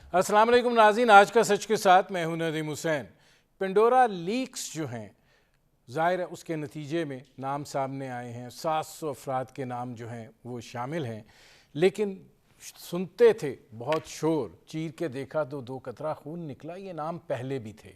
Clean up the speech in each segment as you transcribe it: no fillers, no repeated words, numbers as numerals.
अस्सलाम वालेकुम नाज़रीन, आज का सच के साथ मैं हूं नदीम हुसैन। पेंडोरा लीक्स जो हैं, ज़ाहिर है उसके नतीजे में नाम सामने आए हैं। 700 अफराद के नाम जो हैं वो शामिल हैं, लेकिन सुनते थे बहुत शोर, चीर के देखा तो दो कतरा खून निकला। ये नाम पहले भी थे,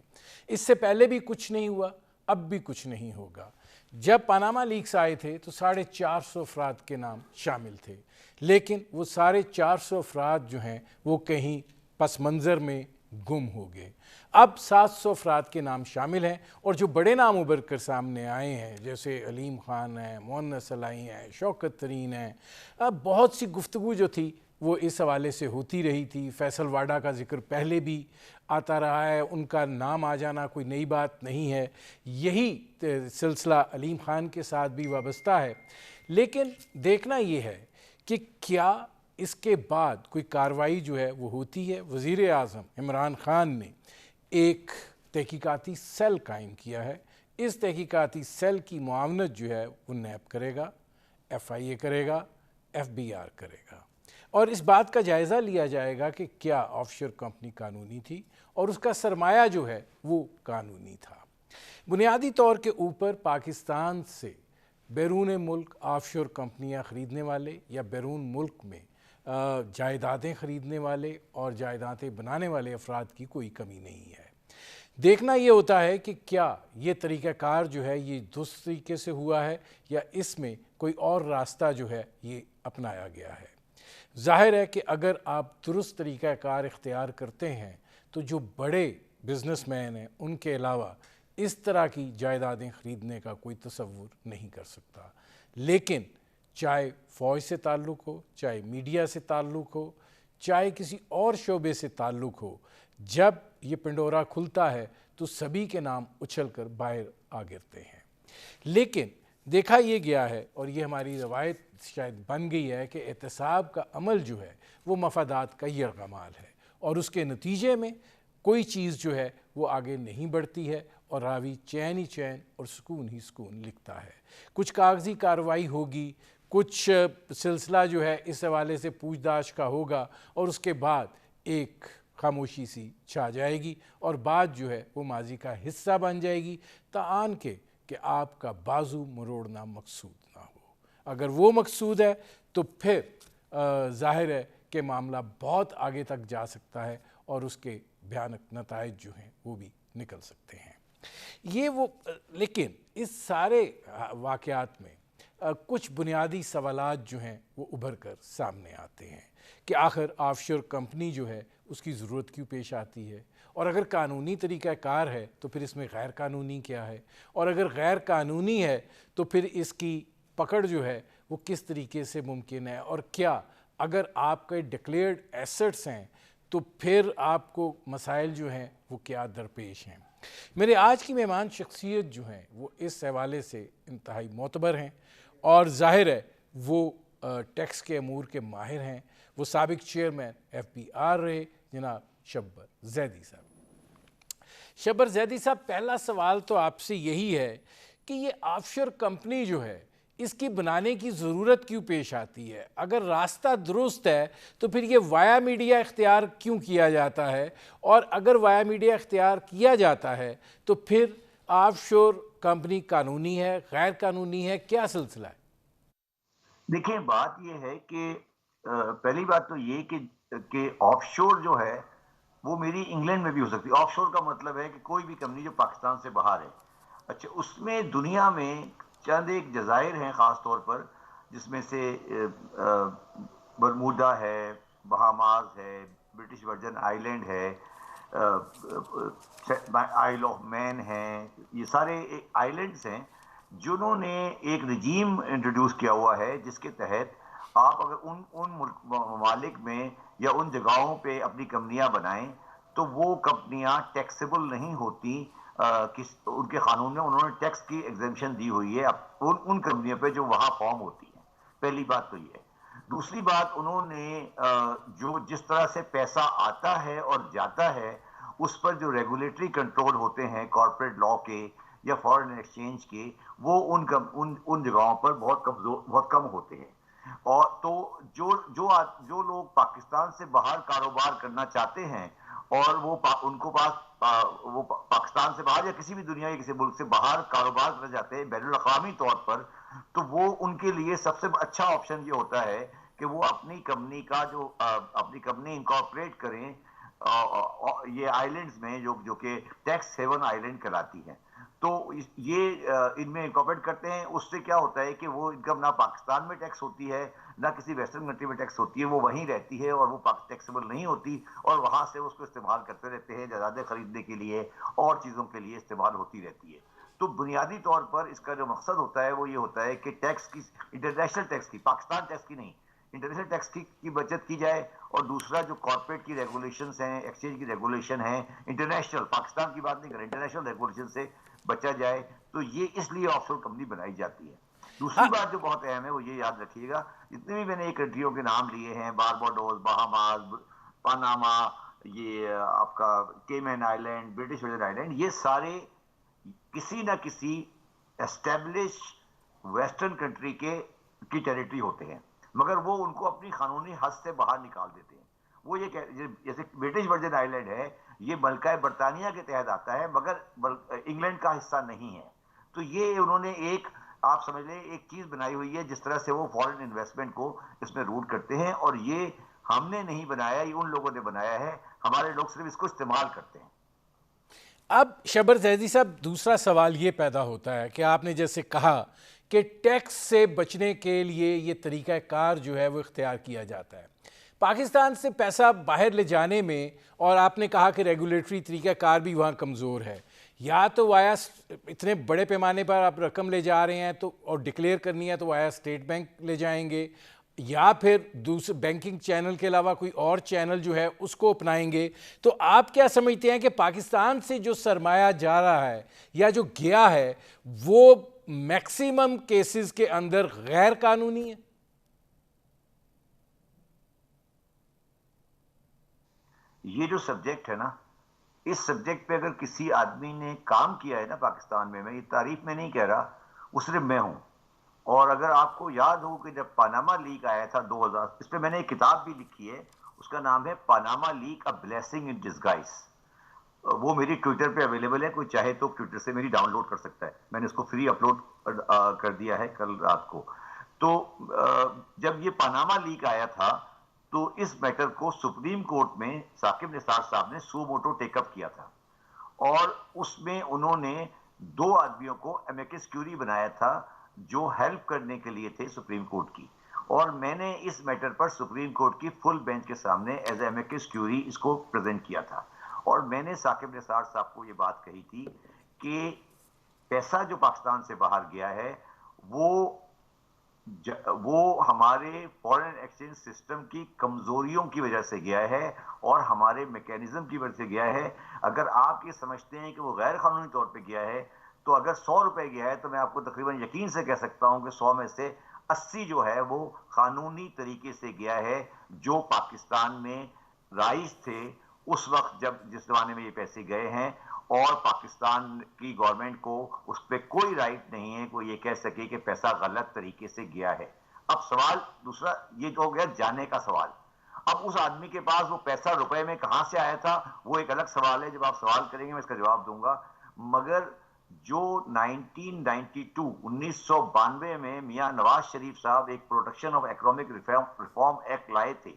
इससे पहले भी कुछ नहीं हुआ, अब भी कुछ नहीं होगा। जब पनामा लीक्स आए थे तो 450 अफराद के नाम शामिल थे, लेकिन वो 450 अफराद जो हैं वो कहीं पस मंज़र में गुम हो गए। अब 700 अफराद के नाम शामिल हैं, और जो बड़े नाम उभर कर सामने आए हैं, जैसे अलीम ख़ान हैं, मोहन्नस सलाई हैं, शौकत तरीन हैं। अब बहुत सी गुफ्तगू जो थी वो इस हवाले से होती रही थी। फैसल वाडा का जिक्र पहले भी आता रहा है, उनका नाम आ जाना कोई नई बात नहीं है। यही सिलसिला अलीम ख़ान के साथ भी वाबस्ता है। लेकिन देखना ये है कि क्या इसके बाद कोई कार्रवाई जो है वो होती है। वज़ीर आज़म इमरान ख़ान ने एक तहकीकाती सेल कायम किया है। इस तहकीकाती सेल की मुआवनत जो है वो नैब करेगा, FIA करेगा, FBR करेगा, और इस बात का जायज़ा लिया जाएगा कि क्या ऑफशोर कंपनी कानूनी थी और उसका सरमाया जो है वो कानूनी था। बुनियादी तौर के ऊपर पाकिस्तान से बैरून मुल्क ऑफशोर कंपनियां ख़रीदने वाले या बैरून मुल्क में जायदादें ख़रीदने वाले और जायदादें बनाने वाले अफराद की कोई कमी नहीं है। देखना ये होता है कि क्या ये तरीक़ाकार जो है ये दुरुस्त तरीके से हुआ है या इसमें कोई और रास्ता जो है ये अपनाया गया है। ज़ाहिर है कि अगर आप दुरुस्त तरीक़ाकार इख्तियार करते हैं तो जो बड़े बिजनेसमैन हैं उनके अलावा इस तरह की जायदादें ख़रीदने का कोई तसव्वुर नहीं कर सकता। लेकिन चाहे फ़ौज से ताल्लुक़ हो, चाहे मीडिया से ताल्लुक़ हो, चाहे किसी और शोबे से ताल्लुक़ हो, जब ये पिंडोरा खुलता है तो सभी के नाम उछल कर बाहर आ गिरते हैं। लेकिन देखा ये गया है, और ये हमारी रवायत शायद बन गई है, कि एहतसाब का अमल जो है वो मफादात का यरगमाल है, और उसके नतीजे में कोई चीज़ जो है वो आगे नहीं बढ़ती है, और रावी चैन ही चैन और सुकून ही सुकून लिखता है। कुछ कागज़ी कार्रवाई होगी, कुछ सिलसिला जो है इस हवाले से पूछताछ का होगा, और उसके बाद एक खामोशी सी छा जाएगी, और बात जो है वो माजी का हिस्सा बन जाएगी, ताआन के कि आपका बाजू मरोड़ना मकसूद ना हो। अगर वो मकसूद है तो फिर ज़ाहिर है कि मामला बहुत आगे तक जा सकता है, और उसके भयानक नताइज जो हैं वो भी निकल सकते हैं। ये वो लेकिन इस सारे वाक़यात में कुछ बुनियादी सवालात जो हैं वो उभर कर सामने आते हैं कि आखिर ऑफशोर कंपनी जो है उसकी ज़रूरत क्यों पेश आती है, और अगर कानूनी तरीक़ाकार है तो फिर इसमें गैर कानूनी क्या है, और अगर गैर कानूनी है तो फिर इसकी पकड़ जो है वो किस तरीके से मुमकिन है, और क्या अगर आपके डिक्लेयर्ड एसेट्स हैं तो फिर आपको मसाइल जो हैं वो क्या दरपेश हैं। मेरे आज की मेहमान शख्सियत जो हैं वो इस हवाले से इंतहाई मोतबर हैं, और ज़ाहिर है वो टैक्स के अमूर के माहिर हैं। वो साबिक चेयरमैन FBR रहे, जनाब शब्बर जैदी साहब। शब्बर जैदी साहब, पहला सवाल तो आपसे यही है कि ये ऑफशोर कंपनी जो है इसकी बनाने की ज़रूरत क्यों पेश आती है। अगर रास्ता दुरुस्त है तो फिर ये वाया मीडिया इख्तियार क्यों किया जाता है, और अगर वाया मीडिया इख्तियार किया जाता है तो फिर ऑफशोर कंपनी कानूनी है, गैर कानूनी है, क्या सिलसिला है? देखिए, बात ये है कि पहली बात तो ये कि ऑफशोर जो है वो मेरी इंग्लैंड में भी हो सकती है। ऑफशोर का मतलब है कि कोई भी कंपनी जो पाकिस्तान से बाहर है। अच्छा, उसमें दुनिया में चंद एक जज़ायर हैं ख़ास तौर पर, जिसमें से बरमूडा है, बहामास है, ब्रिटिश वर्जन आइलैंड है, आइल ऑफ मैन है। ये सारे आइलैंड्स हैं जिन्होंने एक रजीम इंट्रोड्यूस किया हुआ है, जिसके तहत आप अगर उन उन ममालिक में या उन जगहों पे अपनी कंपनियां बनाएं तो वो कंपनियां टैक्सेबल नहीं होती। उनके कानून में उन्होंने टैक्स की एग्जेम्पशन दी हुई है उन कंपनियों पे जो वहां फॉर्म होती हैं। पहली बात तो ये है। दूसरी बात, उन्होंने जो जिस तरह से पैसा आता है और जाता है उस पर जो रेगुलेटरी कंट्रोल होते हैं कॉर्पोरेट लॉ के या फॉरेन एक्सचेंज के, वो उन जगहों पर बहुत कम होते हैं। और तो जो लोग पाकिस्तान से बाहर कारोबार करना चाहते हैं और उनको पाकिस्तान से बाहर या किसी भी दुनिया के किसी मुल्क से बाहर कारोबार करना चाहते हैं बैनुल अक़वामी तौर पर, तो वो उनके लिए सबसे अच्छा ऑप्शन ये होता है कि वो अपनी कंपनी इनकॉर्पोरेट करें ये आइलैंड्स में जो कि टैक्स हेवन आइलैंड कहलाती हैं। तो ये इनमें इनकॉर्पोरेट करते हैं। उससे क्या होता है कि वो इनकम ना पाकिस्तान में टैक्स होती है ना किसी वेस्टर्न कंट्री में टैक्स होती है, वो वहीं रहती है और वो टैक्सेबल नहीं होती, और वहां से उसको इस्तेमाल करते रहते हैं जायदादें खरीदने के लिए और चीजों के लिए इस्तेमाल होती रहती है। तो बुनियादी तौर पर इसका जो मकसद होता है वो ये होता है कि टैक्स की, इंटरनेशनल टैक्स की, पाकिस्तान टैक्स की नहीं, इंटरनेशनल टैक्स की बचत की जाए। और दूसरा जो कॉर्पोरेट की रेगुलेशंस हैं, एक्सचेंज की रेगुलेशन है, इंटरनेशनल, पाकिस्तान की बात नहीं कर, इंटरनेशनल रेगुलेशन से बचा जाए। तो ये इसलिए ऑफशोर कंपनी बनाई जाती है। दूसरी आ, बात जो बहुत अहम है वो ये याद रखिएगा, जितने भी मैंने कंट्रियों के नाम लिए हैं, बारबाडोस, बहामास, पनामा, ये आपका Cayman Island, British Virgin Island, ये सारे किसी ना किसी एस्टेब्लिश वेस्टर्न कंट्री की टेरिटरी होते हैं, मगर वो उनको अपनी कानूनी हद से बाहर निकाल देते हैं। वो ये जैसे ब्रिटिश वर्जिन आइलैंड है, ये मलका बरतानिया के तहत आता है मगर इंग्लैंड का हिस्सा नहीं है। तो ये उन्होंने एक, आप समझ लें, एक चीज बनाई हुई है जिस तरह से वो फॉरेन इन्वेस्टमेंट को इसमें रूट करते हैं। और ये हमने नहीं बनाया, ये उन लोगों ने बनाया है, हमारे लोग सिर्फ इसको इस्तेमाल करते हैं। अब शबर जैदी साहब, दूसरा सवाल ये पैदा होता है कि आपने जैसे कहा कि टैक्स से बचने के लिए ये तरीक़ाकार जो है वो इख्तियार किया जाता है पाकिस्तान से पैसा बाहर ले जाने में, और आपने कहा कि रेगुलेटरी तरीक़ाकार भी वहाँ कमज़ोर है। या तो वाया इतने बड़े पैमाने पर आप रकम ले जा रहे हैं तो और डिक्लेयर करनी है तो वाया स्टेट बैंक ले जाएंगे, या फिर दूसरे बैंकिंग चैनल के अलावा कोई और चैनल जो है उसको अपनाएंगे। तो आप क्या समझते हैं कि पाकिस्तान से जो सरमाया जा रहा है या जो गया है वो मैक्सिमम केसेस के अंदर गैर कानूनी है? ये जो सब्जेक्ट है ना, इस सब्जेक्ट पे अगर किसी आदमी ने काम किया है ना पाकिस्तान में, मैं ये तारीफ में नहीं कह रहा, वो सिर्फ मैं हूं। और अगर आपको याद हो कि जब पानामा लीक आया था 2000, इस पे मैंने एक किताब भी लिखी है, उसका नाम है Panama leak, a blessing in disguise. वो मेरी ट्विटर पे अवेलेबल है, कोई चाहे तो ट्विटर से मेरी डाउनलोड कर सकता है। मैंने इसको फ्री अपलोड कर दिया है कल रात को। तो जब ये पानामा लीक आया था तो इस मैटर को सुप्रीम कोर्ट में साकिब निसार साहब ने सू मोटो टेकअप किया था, और उसमें उन्होंने दो आदमियों को एमिकस क्यूरी बनाया था जो हेल्प करने के लिए थे सुप्रीम कोर्ट की। और मैंने इस मैटर पर सुप्रीम कोर्ट की फुल बेंच के सामने एज एमिकस क्यूरी इसको प्रेजेंट किया था। और मैंने साकिब निसार साहब को ये बात कही थी कि पैसा जो पाकिस्तान से बाहर गया है वो हमारे फॉरेन एक्सचेंज सिस्टम की कमजोरियों की वजह से गया है और हमारे मैकेनिज्म की वजह से गया है। अगर आप ये समझते हैं कि वो गैर कानूनी तौर पे गया है, तो अगर 100 रुपए गया है तो मैं आपको तकरीबन यकीन से कह सकता हूं कि 100 में से 80 जो है वो कानूनी तरीके से गया है, जो पाकिस्तान में राइज थे उस वक्त जब जिस जमाने में ये पैसे गए हैं। और पाकिस्तान की गवर्नमेंट को उस पर कोई राइट नहीं है कोई ये कह सके कि पैसा गलत तरीके से गया है। अब सवाल दूसरा ये तो हो गया जाने का सवाल। अब उस आदमी के पास वो पैसा रुपए में कहां से आया था वो एक अलग सवाल है, जब आप सवाल करेंगे मैं इसका जवाब दूंगा। मगर जो 1992 में मियां नवाज शरीफ साहब एक protection of economic reform act लाए थे,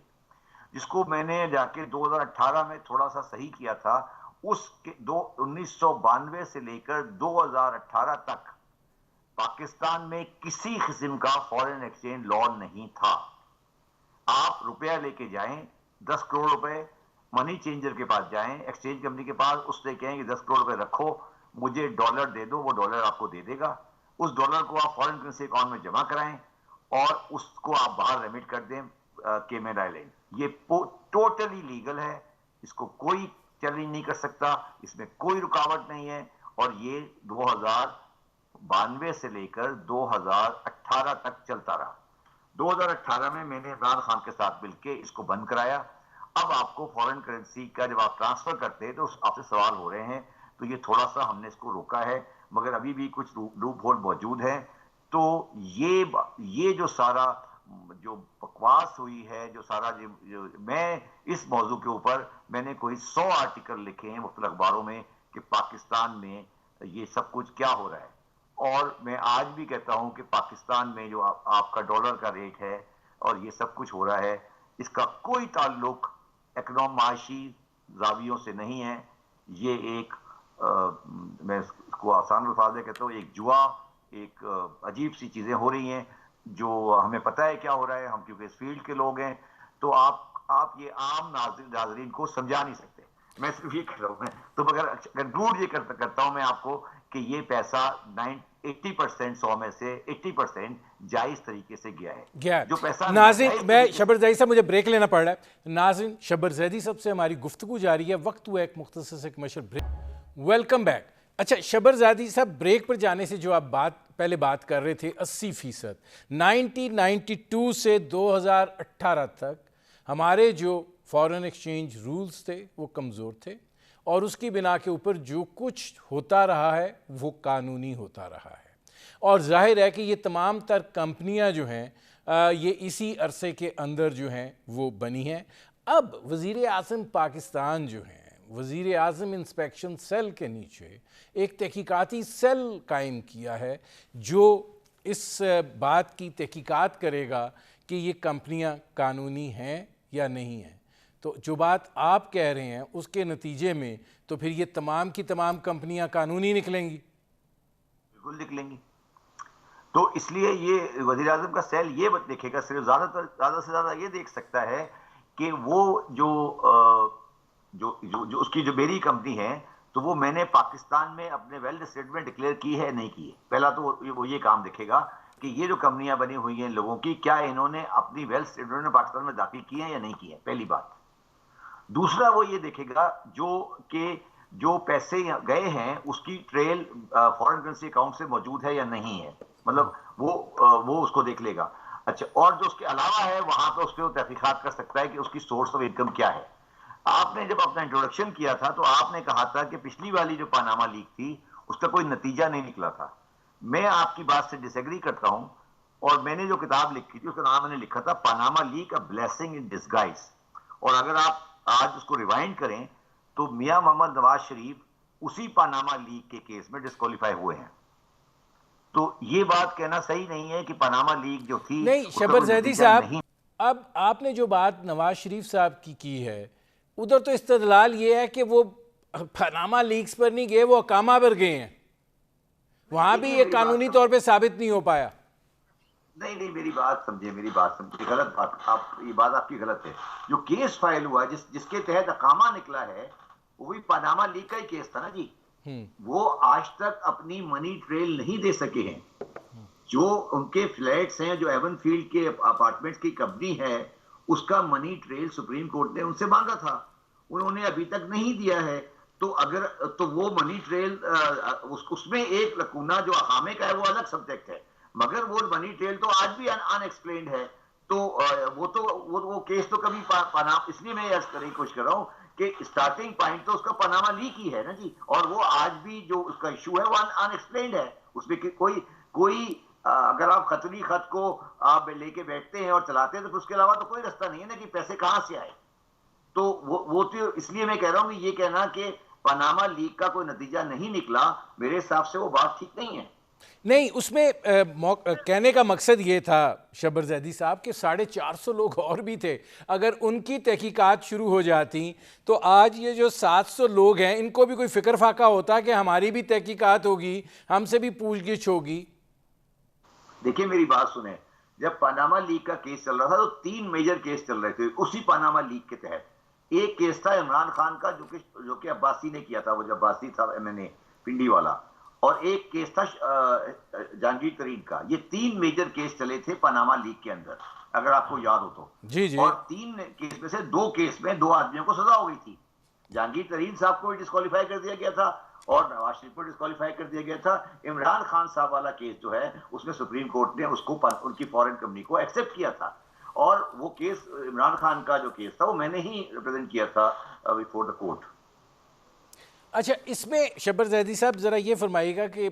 जिसको मैंने जाके 2018 में थोड़ा सा सही किया था। उसके 1992 से लेकर 2018 तक पाकिस्तान में किसी किस्म का फॉरेन एक्सचेंज लॉ नहीं था। आप रुपया लेके जाएं, 10 करोड़ रुपए, मनी चेंजर के पास जाएं, एक्सचेंज कंपनी के पास, उससे कहें कि 10 करोड़ रुपए रखो, मुझे डॉलर दे दो, वो डॉलर आपको दे देगा। उस डॉलर को आप फॉरेन करेंसी अकाउंट में जमा कराएं और उसको आप बाहर रेमिट कर दें केमैन आइलैंड। ये टोटली लीगल है, इसको कोई चैलेंज नहीं कर सकता, इसमें कोई रुकावट नहीं है। और ये 2092 से लेकर 2018 तक चलता रहा। 2018 में मैंने इमरान खान के साथ मिलकर इसको बंद कराया। अब आपको फॉरेन करेंसी का जब आप ट्रांसफर करते हैं तो आपसे सवाल हो रहे हैं, तो ये थोड़ा सा हमने इसको रोका है, मगर अभी भी कुछ लूप होल मौजूद है। तो ये जो सारा जो बकवास हुई है, जो सारा मैं इस मौजू के ऊपर मैंने कोई 100 आर्टिकल लिखे हैं मुख्तलिफ अखबारों में कि पाकिस्तान में ये सब कुछ क्या हो रहा है। और मैं आज भी कहता हूं कि पाकिस्तान में जो आपका डॉलर का रेट है और ये सब कुछ हो रहा है, इसका कोई ताल्लुक माशी जावियों से नहीं है। ये एक मैं इसको आसान अल्फाज में कहता हूँ, एक जुआ, एक अजीब सी चीजें हो रही हैं जो हमें पता है क्या हो रहा है, हम क्योंकि इस फील्ड के लोग हैं। तो आप ये आम नाज़रीन को समझा नहीं सकते। मैं सिर्फ ये कह रहा हूँ, तो मगर कंक्लूड ये करता हूँ मैं आपको कि ये पैसा 80% 100 में से 80% जायज तरीके से गया है। जो पैसा नाज़रीन, मैं शब्बर ज़ैदी साहब, मुझे ब्रेक लेना पड़ रहा है। नाज़रीन, शब्बर ज़ैदी साहब से हमारी गुफ्तगू जारी है, वक्त हुआ एक मुख्तसर से कमर्शियल ब्रेक। Welcome back. अच्छा शब्बर ज़ैदी साहब, ब्रेक पर जाने से जो आप पहले बात कर रहे थे 80%, 1992 से 2018 तक हमारे जो फॉरेन एक्सचेंज रूल्स थे वो कमज़ोर थे और उसकी बिना के ऊपर जो कुछ होता रहा है वो कानूनी होता रहा है। और जाहिर है कि ये तमाम तर कंपनियां जो हैं ये इसी अरसे के अंदर जो हैं वो बनी हैं। अब वज़ीर आज़म पाकिस्तान जो हैं, वज़ीर आज़म इंस्पेक्शन सेल के नीचे एक तहकीकाती सेल कायम किया है जो इस बात की तहकीकात करेगा कि ये कंपनियां कानूनी हैं या नहीं हैं। तो जो बात आप कह रहे हैं उसके नतीजे में तो फिर ये तमाम की तमाम कंपनियां कानूनी निकलेंगी। बिल्कुल निकलेंगी। तो इसलिए ये वज़ीर आज़म का सेल ये देखेगा, सिर्फ ज़्यादा से ज़्यादा ये देख सकता है कि वो जो उसकी जो मेरी कंपनी है, तो वो मैंने पाकिस्तान में अपने वेल्थ स्टेटमेंट डिक्लेयर की है नहीं की है। पहला तो वो ये काम देखेगा कि ये जो कंपनियां बनी हुई हैं लोगों की, क्या इन्होंने अपनी वेल्थ स्टेटमेंट में पाकिस्तान में दाखिल की है या नहीं की है, पहली बात। दूसरा वो ये देखेगा जो पैसे गए हैं उसकी ट्रेल फॉरेन करेंसी अकाउंट से मौजूद है या नहीं है, मतलब वो उसको देख लेगा। अच्छा, और जो उसके अलावा है वहां पर उस पर तहकीकात कर सकता है कि उसकी सोर्स ऑफ इनकम क्या है। आपने जब अपना इंट्रोडक्शन किया था तो आपने कहा था कि पिछली वाली जो पनामा लीक थी उसका कोई नतीजा नहीं निकला था। मैं आपकी बात से डिसएग्री करता हूं, और मैंने जो किताब लिखी थी उसका नाम मैंने लिखा था Panama leak, a blessing in disguise. और अगर आप आज उसको रिवाइंड करें तो मियां मोहम्मद नवाज शरीफ उसी पनामा लीक के केस में डिस्क्वालीफाई हुए हैं। तो ये बात कहना सही नहीं है कि पनामा लीक जो थी नहीं। शब्बर ज़ैदी साहब, अब आपने जो बात नवाज शरीफ साहब की है, उधर तो इस्तदलाल ये है कि वो पनामा लीक्स पर नहीं गए, वो अकामा पर गए हैं, वहां भी ये कानूनी तौर पे साबित नहीं हो पाया। नहीं, मेरी बात समझे, गलत बात, ये बात आपकी गलत है। जो केस फाइल हुआ जिसके तहत अकामा निकला है वो भी पनामा लीक का ही केस था ना जी। वो आज तक अपनी मनी ट्रेल नहीं दे सके हैं। जो उनके फ्लैट्स हैं, जो एवन फील्ड के अपार्टमेंट्स की कंपनी है, उसका मनी ट्रेल सुप्रीम कोर्ट ने उनसे मांगा था, उन्होंने अभी तक नहीं दिया है। तो वो मनी ट्रेल उसमें एक लकूना जो अकामे का है वो अलग सब्जेक्ट है, मगर वो मनी ट्रेल तो आज भी अनएक्सप्लेन्ड है। तो वो केस तो कभी इसलिए मैं अर्ज करने की कोशिश कर रहा हूँ कि स्टार्टिंग पॉइंट तो उसका पनामा लीक ही है ना जी। और वो आज भी जो उसका इशू है वो अनएक्सप्लेन्ड है। उसमें कोई अगर आप खतरी खत को आप लेके बैठते हैं और चलाते हैं तो उसके अलावा तो कोई रास्ता नहीं है ना कि पैसे कहां से आए। तो वो तो इसलिए मैं कह रहा हूं कि ये कहना कि पनामा लीक का कोई नतीजा नहीं निकला, मेरे हिसाब से वो बात ठीक नहीं है। नहीं, उसमें कहने का मकसद ये था शब्बर ज़ैदी साहब कि 450 लोग और भी थे, अगर उनकी तहकीकात शुरू हो जाती तो आज ये जो 700 लोग हैं इनको भी कोई फिक्र फाका होता कि हमारी भी तहकीकात होगी, हमसे भी पूछगिछ होगी। देखिए मेरी बात सुने, जब पनामा लीक का केस चल रहा था तो 3 मेजर केस चल रहे थे उसी पनामा लीक के तहत। एक केस था इमरान खान का जो कि अब्बासी ने किया था, वो जब अब्बासी था एमएनए पिंडी वाला, और एक केस था जहांगीर तरीन का। ये 3 मेजर केस चले थे पनामा लीक के अंदर, अगर आपको याद हो तो। जी। और 3 केस में से 2 केस में 2 आदमियों को सजा हो गई थी। जहांगीर तरीन साहब को डिस्क्वालीफाई कर दिया गया था और नवाज शरीफ को डिस्क्वालीफाई कर दिया गया था। इमरान खान साहब वाला केस जो है उसमें सुप्रीम कोर्ट ने उसको उनकी फॉरेन कंपनी को एक्सेप्ट किया था, और वो केस इमरान खान का जो केस था वो मैंने ही रिप्रेजेंट किया था बिफोर द कोर्ट। अच्छा, इसमें शब्बर ज़ैदी साहब ज़रा ये फरमाइएगा कि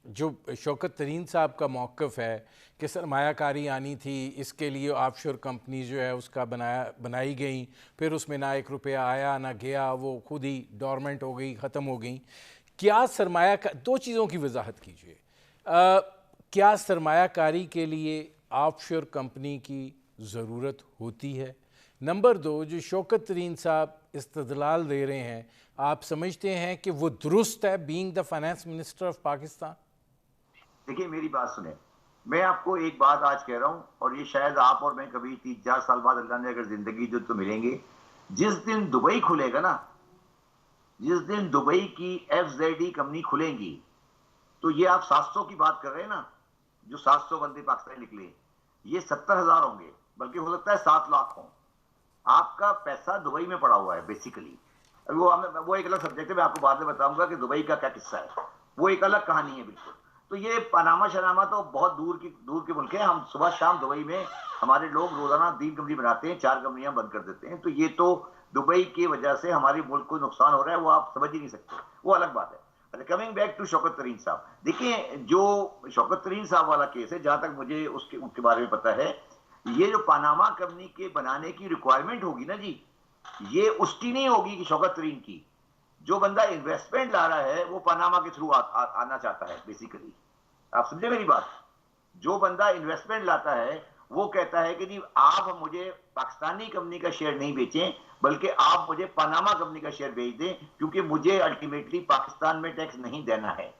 जो शौकत तरीन साहब का मौक़िफ़ है कि सरमायाकारी आनी थी, इसके लिए ऑफशोर कंपनी जो है उसका बनाई गई, फिर उसमें ना एक रुपया आया ना गया, वो खुद ही डोरमेंट हो गई, ख़त्म हो गई। क्या सरमाया का दो चीज़ों की वजाहत कीजिए। क्या सरमायाकारी के लिए ऑफशोर कंपनी की ज़रूरत होती है? नंबर दो, जो शौकत तरीन साहब इस्तदलाल दे रहे हैं, आप समझते हैं कि वो दुरुस्त है being the finance minister of Pakistan? देखिए मेरी बात सुने, मैं आपको एक बात आज कह रहा हूं और ये शायद आप और मैं कभी 3-4 साल बाद अल्लाह ने अगर जिंदगी जो तो मिलेंगे, जिस दिन दुबई खुलेगा ना, जिस दिन दुबई की एफजेडी कंपनी खुलेंगी, तो ये आप 700 की बात कर रहे हैं ना, जो 700 बंदे पाकिस्तानी निकले, ये 70,000 होंगे, बल्कि हो सकता है 7 लाख हो। आपका पैसा दुबई में पड़ा हुआ है बेसिकली। वो एक अलग सब्जेक्ट है, मैं आपको बाद में बताऊंगा कि दुबई का क्या किस्सा है, वो एक अलग कहानी है बिल्कुल। तो ये पनामा शनामा तो बहुत दूर के मुल्क है। हम सुबह शाम दुबई में हमारे लोग रोजाना 3 कंपनी बनाते हैं, 4 कंपनियां बंद कर देते हैं। तो ये तो दुबई की वजह से हमारे मुल्क को नुकसान हो रहा है, वो आप समझ ही नहीं सकते, वो अलग बात है। कमिंग बैक टू शौकत तरीन साहब, देखिए जो शौकत तरीन साहब वाला केस है, जहां तक मुझे उसके बारे में पता है, ये जो पनामा कंपनी के बनाने की रिक्वायरमेंट होगी ना जी, ये उसकी नहीं होगी कि शौकत तरीन की। जो बंदा इन्वेस्टमेंट ला रहा है वो पनामा के थ्रू आना चाहता है बेसिकली। आप समझे मेरी बात? जो बंदा इन्वेस्टमेंट लाता है वो कहता है कि जी आप मुझे पाकिस्तानी कंपनी का शेयर नहीं बेचें, बल्कि आप मुझे पनामा कंपनी का शेयर बेच दें, क्योंकि मुझे अल्टीमेटली पाकिस्तान में टैक्स नहीं देना है,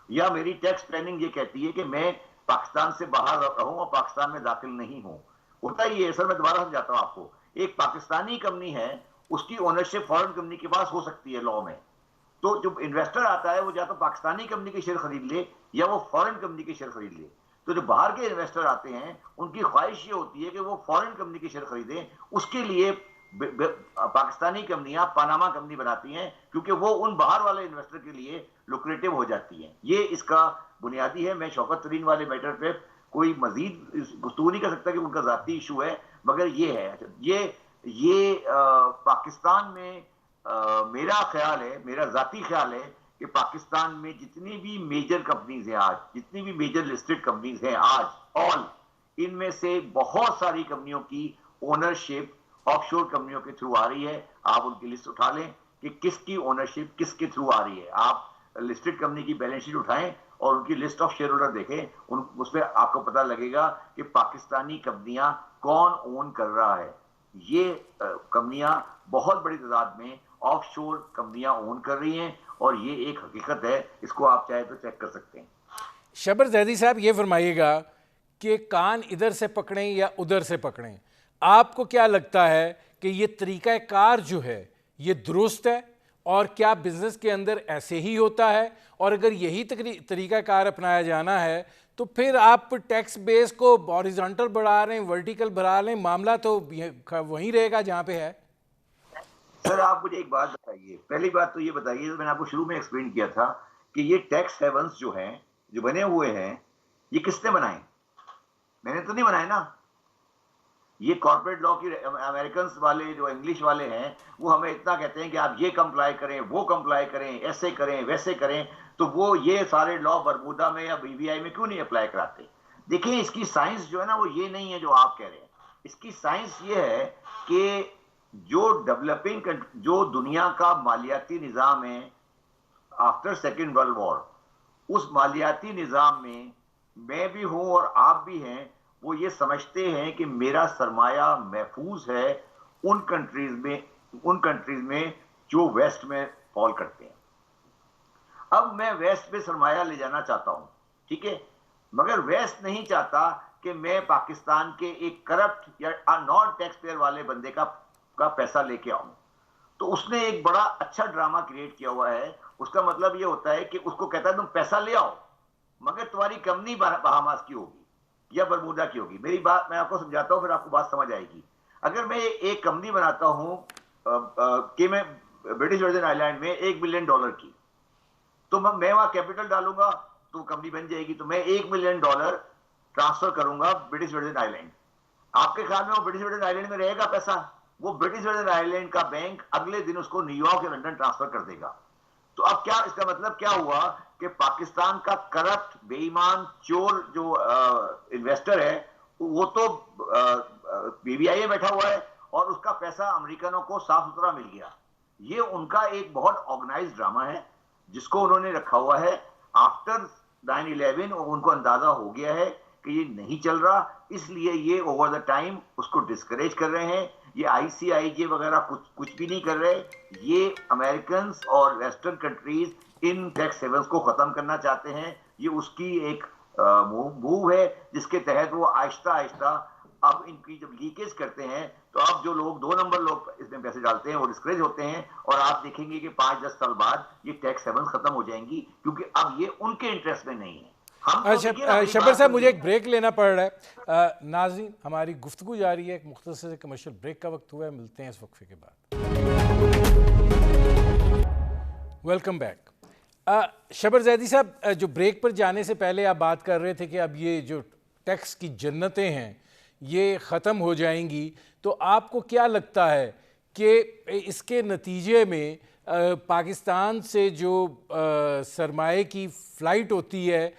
या मेरी टैक्स प्लानिंग ये कहती है कि मैं पाकिस्तान से बाहर रहूं और पाकिस्तान में दाखिल नहीं हूं। होता ही है सर, मैं दोबारा समझाता हूं आपको। एक पाकिस्तानी कंपनी है, उसकी ओनरशिप फॉरेन कंपनी के पास हो सकती है लॉ में। तो जो इन्वेस्टर आता है वो या तो पाकिस्तानी कंपनी के शेयर खरीद ले या वो फॉरेन कंपनी के शेयर खरीद ले। तो जो बाहर के इन्वेस्टर आते हैं उनकी ख्वाहिश ये होती है कि वो फॉरेन कंपनी के शेयर खरीदें। उसके लिए पाकिस्तानी कंपनियां पनामा कंपनी बनाती हैं, क्योंकि वो उन बाहर वाले इन्वेस्टर के लिए लुक्रेटिव हो जाती हैं। ये इसका बुनियादी है। मैं शौकत तरीन वाले मैटर पे कोई मजीद गुफ्तगू नहीं कर सकता कि उनका जाती इशू है, मगर ये है, ये पाकिस्तान में मेरा ख्याल है, मेरा जाती ख्याल है कि पाकिस्तान में जितनी भी मेजर कंपनीज हैं आज, जितनी भी मेजर लिस्टेड कंपनीज हैं आज, ऑल इनमें से बहुत सारी कंपनियों की ओनरशिप ऑफशोर कंपनियों के थ्रू आ रही है। आप उनकी लिस्ट उठा लें कि किसकी ओनरशिप किसके थ्रू आ रही है। आप लिस्टेड कंपनी की बैलेंस शीट उठाएं और उनकी लिस्ट ऑफ शेयर होल्डर देखें, उसमें आपको पता लगेगा कि पाकिस्तानी कंपनियां कौन ओन कर रहा है। ये कंपनियां बहुत बड़ी तादाद में ऑफशोर कंपनियां ओन कर रही हैं और ये एक हकीकत है, इसको आप चाहे तो चेक कर सकते हैं। शबर जैदी साहब, ये फरमाइएगा कि कान इधर से पकड़ें या उधर से पकड़ें, आपको क्या लगता है कि ये तरीक़ाकार जो है ये दुरुस्त है, और क्या बिज़नेस के अंदर ऐसे ही होता है? और अगर यही तरीक़ाकार अपनाया जाना है तो फिर आप टैक्स बेस को हॉरिजॉन्टल बढ़ा रहे हैं, वर्टिकल बढ़ा रहे हैं, मामला तो वहीं रहेगा जहाँ पे है। सर आप मुझे एक बात बताइए, पहली बात तो ये बताइए, मैंने आपको शुरू में एक्सप्लेन किया था कि ये टैक्स हेवंस जो हैं, जो बने हुए हैं, ये किसने बनाए? मैंने तो नहीं बनाए ना। ये कॉर्पोरेट लॉ की अमेरिकन वाले जो इंग्लिश वाले हैं वो हमें इतना कहते हैं कि आप ये कंप्लाई करें, वो कंप्लाई करें, ऐसे करें, वैसे करें, तो वो ये सारे लॉ बरमूदा में या बीबीआई में क्यों नहीं अप्लाई कराते? देखिए इसकी साइंस जो है ना वो ये नहीं है जो आप कह रहे हैं। इसकी साइंस ये है कि जो डेवलपिंग, जो दुनिया का मालियाती निज़ाम है आफ्टर सेकेंड वर्ल्ड वॉर, उस मालियाती निज़ाम में मैं भी हूं और आप भी हैं, वो ये समझते हैं कि मेरा सरमाया महफूज है उन कंट्रीज में जो वेस्ट में फॉल करते हैं। अब मैं वेस्ट में सरमाया ले जाना चाहता हूं, ठीक है, मगर वेस्ट नहीं चाहता कि मैं पाकिस्तान के एक करप्ट या नॉन टैक्स पेयर वाले बंदे का पैसा लेके आऊं। तो उसने एक बड़ा अच्छा ड्रामा क्रिएट किया हुआ है। उसका मतलब ये होता है कि उसको कहता है तुम पैसा ले आओ, मगर तुम्हारी कंपनी बहामास की होगी या बरमूदा की होगी। मेरी बात मैं आपको समझाता हूं, फिर आपको बात समझ आएगी। अगर मैं एक कंपनी बनाता हूं कि मैं ब्रिटिश वर्जिन आइलैंड में $1 बिलियन की, तो मैं वहां कैपिटल डालूंगा तो कंपनी बन जाएगी। तो मैं $1 मिलियन ट्रांसफर करूंगा ब्रिटिश वर्जिन आइलैंड। आपके ख्याल में वो ब्रिटिश वर्जिन आइलैंड में रहेगा पैसा? वो ब्रिटिश वर्जिन आइलैंड का बैंक अगले दिन उसको न्यूयॉर्क या लंदन ट्रांसफर कर देगा। तो अब क्या इसका मतलब क्या हुआ कि पाकिस्तान का करप्ट बेईमान चोर जो इन्वेस्टर है वो तो पीबीआई में बैठा हुआ है और उसका पैसा अमेरिकनों को साफ सुथरा मिल गया। ये उनका एक बहुत ऑर्गेनाइज ड्रामा है जिसको उन्होंने रखा हुआ है। आफ्टर 9/11 उनको अंदाजा हो गया है कि ये नहीं चल रहा, इसलिए ये ओवर द टाइम उसको डिस्करेज कर रहे हैं। ये आईसीआईजे वगैरह कुछ भी नहीं कर रहे। ये अमेरिकन और वेस्टर्न कंट्रीज इन टैक्स हेवंस को खत्म करना चाहते हैं। ये उसकी एक मूव है जिसके तहत वो आहिस्ता आहिस्ता अब इनकी जब लीकेज करते हैं तो अब जो लोग 2 नंबर लोग इसमें पैसे डालते हैं वो डिस्करेज होते हैं और आप देखेंगे कि 5-10 साल बाद ये टैक्स हेवंस खत्म हो जाएंगी क्योंकि अब ये उनके इंटरेस्ट में नहीं है। अच्छा शब्बर साहब, मुझे एक ब्रेक लेना पड़ रहा है। नाज़रीन, हमारी गुफ्तगू जारी है, एक मुख्तसर से कमर्शियल ब्रेक का वक्त हुआ है, मिलते हैं इस वक्फे के बाद। Welcome back. शब्बर ज़ैदी साहब, जो ब्रेक पर जाने से पहले आप बात कर रहे थे कि अब ये जो टैक्स की जन्नतें हैं ये ख़त्म हो जाएंगी, तो आपको क्या लगता है कि इसके नतीजे में पाकिस्तान से जो सरमाए की फ़्लाइट होती है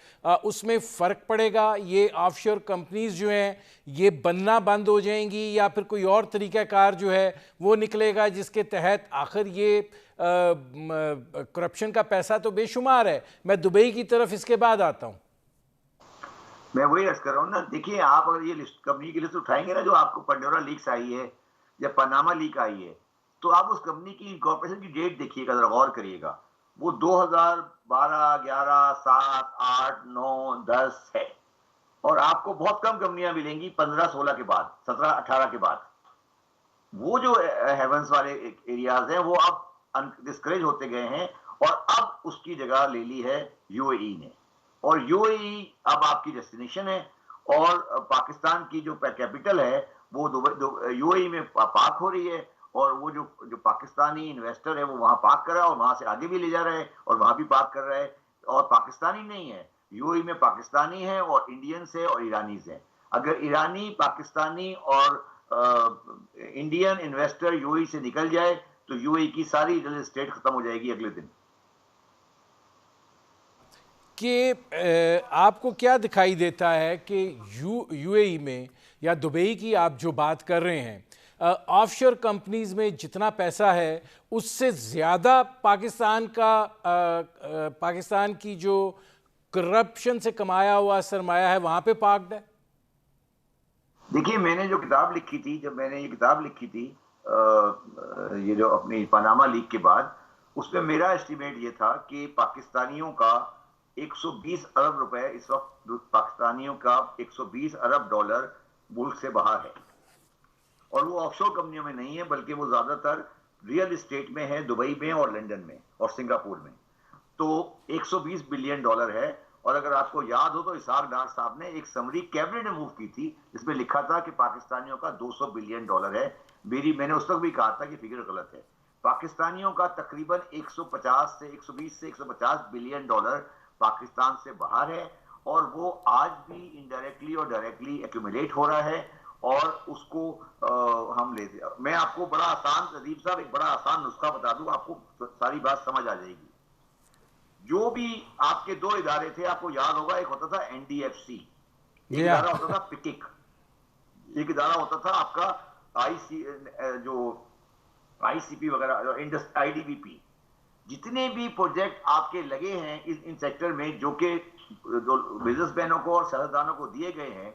उसमें फ़र्क पड़ेगा? ये ऑफशोर कंपनीज़ जो हैं ये बनना बंद हो जाएंगी या फिर कोई और तरीक़ाकार जो है वो निकलेगा जिसके तहत आखिर ये करप्शन का पैसा तो बेशुमार है। मैं दुबई की तरफ इसके बाद आता हूँ। मैं वही अर्ज कर रहा हूँ ना, देखिए आप अगर ये लिस्ट कंपनी की लिस्ट उठाएंगे ना जो आपको पंडोरा लीक्स आई है या पनामा लीक आई है, तो आप उस कंपनी की इनकॉर्पोरेशन की डेट देखिएगा, जरा गौर करिएगा। वो 2012, 11, 7, 8, 9, 10 है और आपको बहुत कम कंपनियां मिलेंगी 15, 16 के बाद, 17, 18 के बाद। वो जो हेवंस वाले एरियाज हैं वो अब डिस्करेज होते गए हैं और अब उसकी जगह ले ली है यूएई ने। और यूएई अब आपकी डेस्टिनेशन है और पाकिस्तान की जो कैपिटल है वो यूएई में पार्क हो रही है और वो जो पाकिस्तानी इन्वेस्टर है वो वहां पार्क कर रहा है और वहां से आगे भी ले जा रहा है और वहां भी पार्क कर रहा है। और पाकिस्तानी नहीं है, यूएई में पाकिस्तानी है और इंडियंस है और ईरानीज है। अगर ईरानी, पाकिस्तानी और इंडियन इन्वेस्टर यूएई से निकल जाए तो यूएई की सारी रियल एस्टेट खत्म हो जाएगी अगले दिन। कि आपको क्या दिखाई देता है कि यूएई में या दुबई की आप जो बात कर रहे हैं, ऑफशोर कंपनीज में जितना पैसा है उससे ज़्यादा पाकिस्तान की जो करप्शन से कमाया हुआ सरमाया है वहाँ पे पार्क्ड है? देखिए, मैंने जो किताब लिखी थी, जब मैंने ये किताब लिखी थी ये जो अपनी पनामा लीक के बाद, उसमें मेरा एस्टिमेट ये था कि पाकिस्तानियों का 120 अरब रुपए इस वक्त, पाकिस्तानियों का 120 अरब डॉलर मुल्क से बाहर है और वो ऑफशोर कंपनियों में नहीं है बल्कि वो ज्यादातर रियल एस्टेट में है, दुबई में और लंदन में और सिंगापुर में। तो 120 बिलियन डॉलर है। और अगर आपको याद हो तो इसाक डार साहब ने एक समरी कैबिनेट में मूव की थी जिसमें लिखा था कि पाकिस्तानियों का 200 बिलियन डॉलर है। मैंने उस वक्त भी कहा था कि फिगर गलत है। पाकिस्तानियों का तकरीबन 120 से 150 बिलियन डॉलर पाकिस्तान से बाहर है और वो आज भी इनडायरेक्टली और डायरेक्टली एक्यूमुलेट हो रहा है और उसको हम लेते। मैं आपको बड़ा आसान, अदीब साहब, एक बड़ा आसान नुस्खा बता दूं, आपको सारी बात समझ आ जाएगी। जो भी आपके 2 इदारे थे, आपको याद होगा, एक होता था एनडीएफसी, एक इदारा होता था पिकिक, एक इदारा होता था आपका आईसीपी वगैरह, आईडीबीपी। जितने भी प्रोजेक्ट आपके लगे हैं इन सेक्टर में जो कि बिजनेसमैनों को और सियासतदानों को दिए गए हैं,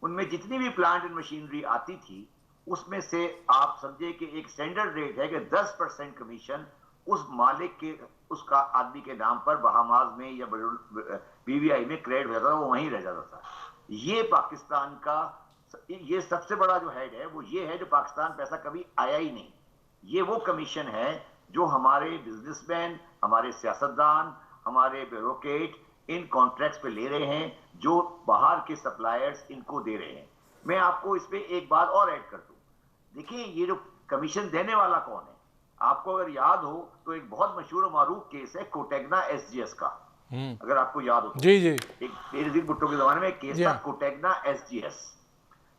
उनमें जितनी भी प्लांट एंड मशीनरी आती थी उसमें से आप समझे कि एक स्टैंडर्ड रेट है कि 10% कमीशन उस मालिक के, उसका आदमी के नाम पर बहामास में या बीवीआई में क्रेडिट हो जाता था, वो वहीं रह जाता था। ये पाकिस्तान का ये सबसे बड़ा जो हेड है वो ये है जो पाकिस्तान पैसा कभी आया ही नहीं। ये वो कमीशन है जो हमारे बिजनेसमैन, हमारे सियासतदान, हमारे ब्यूरोक्रेट इन कॉन्ट्रैक्ट्स पे ले रहे हैं जो बाहर के सप्लायर्स इनको दे रहे हैं। मैं आपको इस पे एक बात और ऐड कर दूं। देखिए, ये जो कमीशन देने वाला कौन है, आपको अगर याद हो तो एक बहुत मशहूर और मारूफ केस है कोटेगना एसजीएस का, अगर आपको याद हो। जी जी, एक बेनजीर भुट्टो के जमाने में एक केस था कोटेगना एसजीएस।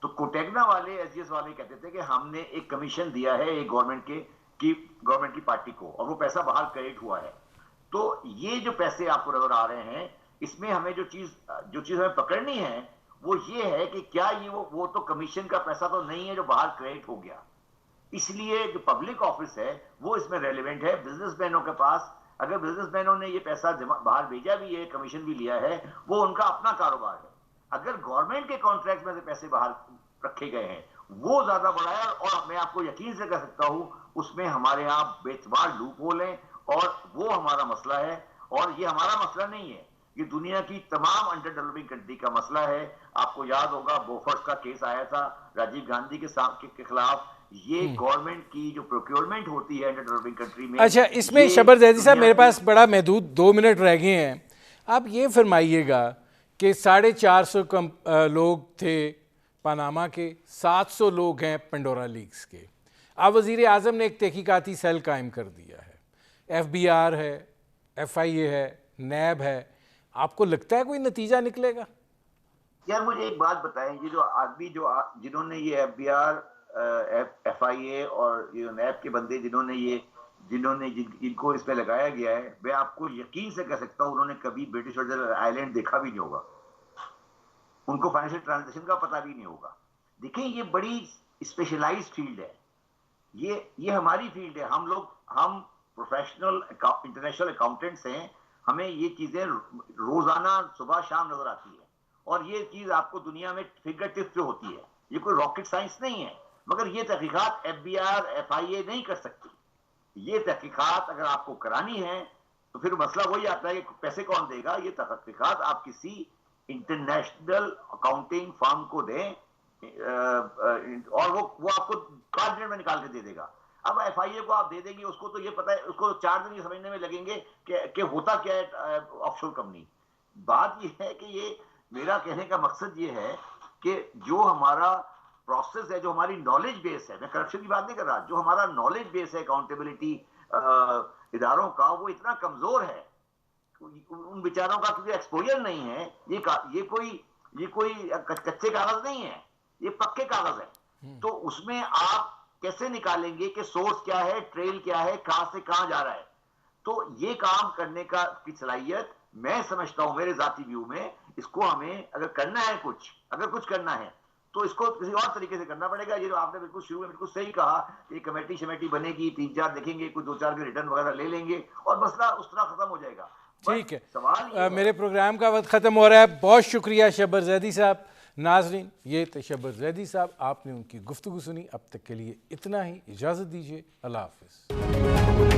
तो कोटेगना वाले, एसजीएस वाले कहते थे कि हमने एक कमीशन दिया है एक गवर्नमेंट की पार्टी को और वो पैसा बाहर क्रेडिट हुआ है। तो ये जो पैसे आपको नजर आ रहे हैं, इसमें हमें जो चीज हमें पकड़नी है वो ये है कि क्या ये वो तो कमीशन का पैसा तो नहीं है जो बाहर क्रेडिट हो गया। इसलिए जो पब्लिक ऑफिस है वो इसमें रेलिवेंट है। बिजनेसमैनों के पास, अगर बिजनेसमैनों ने ये पैसा बाहर भेजा भी है, कमीशन भी लिया है, वो उनका अपना कारोबार है। अगर गवर्नमेंट के कॉन्ट्रैक्ट में से पैसे बाहर रखे गए हैं वो ज्यादा बड़ा है, और मैं आपको यकीन से कह सकता हूं उसमें हमारे यहाँ बेतबार लूप होल है, और वो हमारा मसला है। और ये हमारा मसला नहीं है, ये दुनिया की तमाम अंडर डेवलपिंग कंट्री का मसला है। आपको याद होगा बोफर्स का केस आया था राजीव गांधी के खिलाफ। ये गवर्नमेंट की जो प्रोक्योरमेंट होती है अंडर डेवलपिंग कंट्री में। अच्छा, इसमें शबर जैदी साहब मेरे पास बड़ा महदूद 2 मिनट रह गए हैं। आप ये फरमाइएगा कि 450 लोग थे पनामा के, 700 लोग हैं पेंडोरा लीक्स के। अब वज़ीर आज़म ने एक तहकीकाती सेल कायम कर दिया है, FBI है, FIA है, NAB है। आपको लगता है कोई नतीजा निकलेगा? यार मुझे एक बात बताएं, ये जो आदमी जिन्होंने ये FBI, FIA और ये NAB के बंदे जिनको इसमें लगाया गया है, मैं आपको यकीन से कह सकता हूँ उन्होंने कभी ब्रिटिश वर्जिन आइलैंड देखा भी नहीं होगा, उनको फाइनेंशियल ट्रांजैक्शन का पता भी नहीं होगा। देखिए ये बड़ी स्पेशलाइज्ड फील्ड है, ये हमारी फील्ड है। हम प्रोफेशनल इंटरनेशनल अकाउंटेंट्स हैं, हमें ये चीजें रोजाना सुबह शाम नजर आती है, और ये चीज आपको दुनिया में फिंगर टिप पे होती है। ये कोई रॉकेट साइंस नहीं है, मगर ये तहकीकात FBI और FIA नहीं कर सकती। ये तहकीकात अगर आपको करानी है तो फिर मसला वही आता है कि पैसे कौन देगा। ये तहकीकात आप किसी इंटरनेशनल अकाउंटिंग फर्म को दें, और वो आपको 5 मिनट में निकाल के दे देगा। अब FIA को आप दे देंगे, उसको तो ये पता है, उसको 4 दिन ये समझने में लगेंगे कि होता क्या है ऑफशोर कंपनी। बात ये है कि ये मेरा कहने का मकसद ये है कि जो हमारा प्रोसेस है, जो हमारी नॉलेज बेस है, मैं करप्शन की बात नहीं कर रहा, जो हमारा नॉलेज बेस है अकाउंटेबिलिटी इदारों का, वो इतना कमजोर है। उन बेचारों का क्योंकि एक्सपोजर नहीं है, ये कोई कच्चे कागज नहीं है, ये पक्के कागज है। तो उसमें आप कैसे निकालेंगे कि सोर्स क्या है, ट्रेल क्या है, कहां से कहां जा रहा है। तो ये काम करने की सलाहियत मैं समझता हूं, मेरे जाती व्यू में, इसको हमें अगर कुछ करना है तो इसको किसी और तरीके से करना पड़ेगा। ये जो आपने बिल्कुल शुरू में बिल्कुल सही कहा कि कमेटी बनेगी, 3-4 देखेंगे, कुछ 2-4 के रिटर्न वगैरह ले लेंगे और मसला उस तरह खत्म हो जाएगा। ठीक है, सवाल मेरे प्रोग्राम का वक्त ख़त्म हो रहा है। बहुत शुक्रिया शबर जैदी साहब। नाजरीन, ये थे शबर जैदी साहब, आपने उनकी गुफ्तगू सुनी। अब तक के लिए इतना ही, इजाज़त दीजिए, अल्लाह हाफ़िज़।